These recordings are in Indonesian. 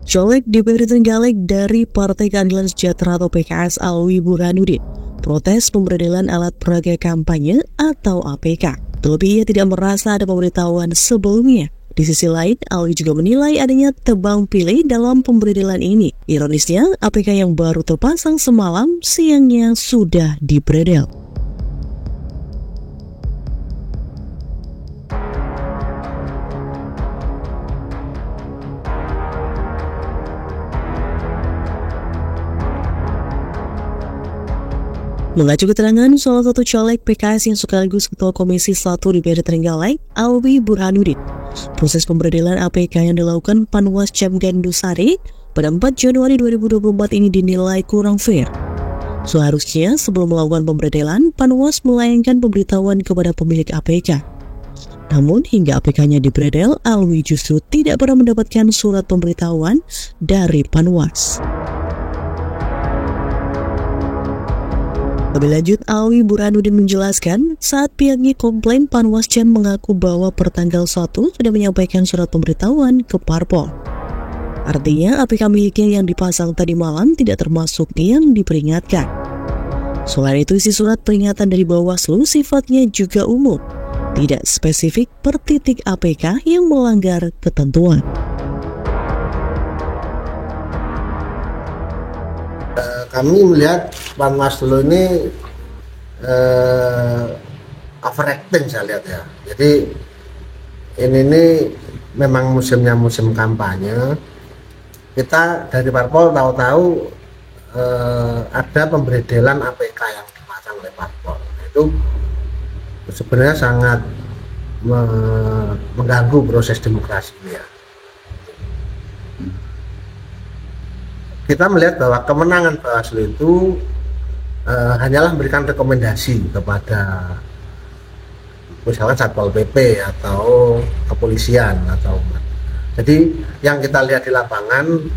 Caleg DPRD Trenggalek dari Partai Keadilan Sejahtera atau PKS Alwi Burhanuddin protes pemberedelan alat peraga kampanye atau APK. Terlebih ia tidak merasa ada pemberitahuan sebelumnya. Di sisi lain, Alwi juga menilai adanya tebang pilih dalam pemberedelan ini. Ironisnya, APK yang baru terpasang semalam siangnya sudah diberedel. Mengacu keterangan salah satu caleg PKS yang sekaligus Ketua Komisi 1 DPRD Trenggalek, Alwi Burhanuddin, proses pemberedelan APK yang dilakukan Panwas Cam Gandusari pada 4 Januari 2024 ini dinilai kurang fair. Seharusnya sebelum melakukan pemberedelan, Panwas melayangkan pemberitahuan kepada pemilik APK. Namun hingga APK-nya diberedel, Alwi justru tidak pernah mendapatkan surat pemberitahuan dari Panwas. Lebih lanjut, Alwi Burhanuddin menjelaskan saat pihaknya komplain, Panwas Cam mengaku bahwa pertanggal 1 sudah menyampaikan surat pemberitahuan ke Parpol. Artinya APK miliknya yang dipasang tadi malam tidak termasuk yang diperingatkan. Selain itu, isi surat peringatan dari Bawaslu sifatnya juga umum, tidak spesifik per titik APK yang melanggar ketentuan. Kami melihat Panwaslu ini overacting, saya lihat ya. Jadi ini memang musimnya musim kampanye. Kita dari Parpol tahu-tahu ada pemberedelan APK yang dipasang oleh Parpol. Itu sebenarnya sangat mengganggu proses demokrasi ya. Kita melihat bahwa kemenangan Bawaslu itu hanyalah memberikan rekomendasi kepada misalkan Satpol PP atau kepolisian atau jadi yang kita lihat di lapangan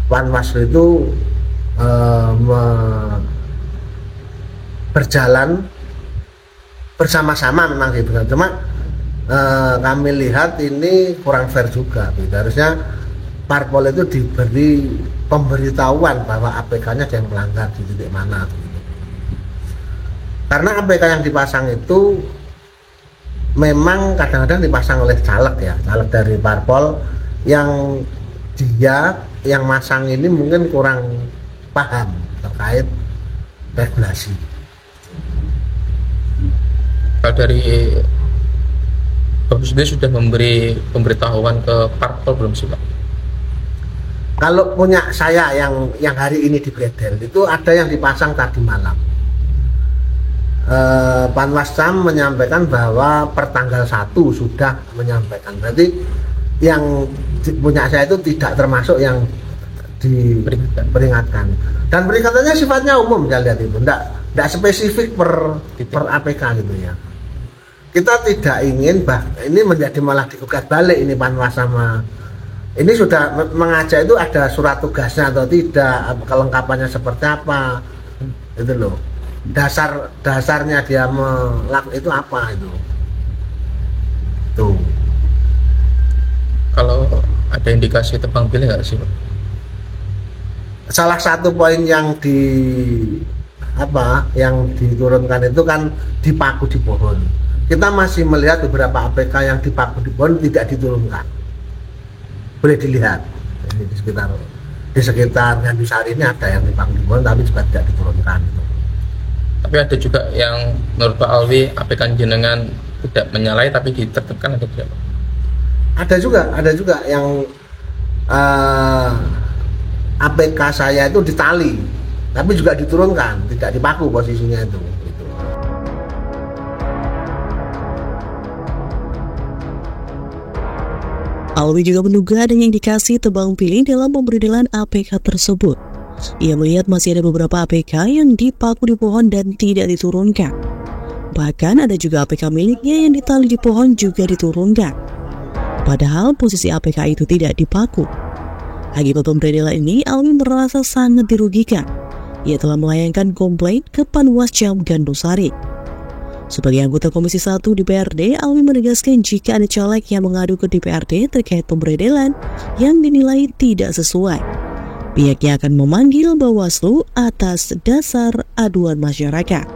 Panwaslu itu berjalan bersama-sama memang gitu. Cuma kami lihat ini kurang fair juga gitu. Harusnya Parpol itu diberi pemberitahuan bahwa APK-nya ada yang melanggar di titik mana gitu. Karena APK yang dipasang itu memang kadang-kadang dipasang oleh caleg ya, caleg dari Parpol yang dia yang masang ini mungkin kurang paham terkait regulasi. Kalau dari Bapak sendiri sudah memberi pemberitahuan ke Parpol belum sih Pak? Kalau punya saya yang hari ini diberedel itu ada yang dipasang tadi malam. Panwas Cam menyampaikan bahwa pertanggal 1 sudah menyampaikan. Berarti yang punya saya itu tidak termasuk yang diperingatkan. Dan peringatannya sifatnya umum, saya lihat itu. Tidak spesifik per APK gitu ya. Kita tidak ingin ini menjadi malah digugat balik ini Panwas sama ini sudah mengajak itu ada surat tugasnya atau tidak, kelengkapannya seperti apa, itu loh. Dasarnya dia melakukan itu apa itu. Tuh. Kalau ada indikasi tebang pilih nggak sih Pak? Salah satu poin yang yang diturunkan itu kan dipaku di pohon. Kita masih melihat beberapa APK yang dipaku di pohon tidak diturunkan. Boleh dilihat di sekitar Gandusari ini ada yang dipaku di pohon tapi juga tidak diturunkan. Tapi ada juga yang menurut Pak Alwi APK jenengan tidak menyalahi tapi ditertibkan ada tidak? Ada juga yang APK saya itu ditali tapi juga diturunkan, tidak dipaku posisinya itu. Alwi juga menduga adanya indikasi tebang pilih dalam pemberedelan APK tersebut. Ia melihat masih ada beberapa APK yang dipaku di pohon dan tidak diturunkan. Bahkan ada juga APK miliknya yang ditali di pohon juga diturunkan. Padahal posisi APK itu tidak dipaku. Akibat pemberedelan ini, Alwi merasa sangat dirugikan. Ia telah melayangkan komplain ke Panwas Cam Gandusari. Sebagai anggota Komisi 1 DPRD, Alwi menegaskan jika ada caleg yang mengadu ke DPRD terkait pemberedelan yang dinilai tidak sesuai, pihaknya akan memanggil Bawaslu atas dasar aduan masyarakat.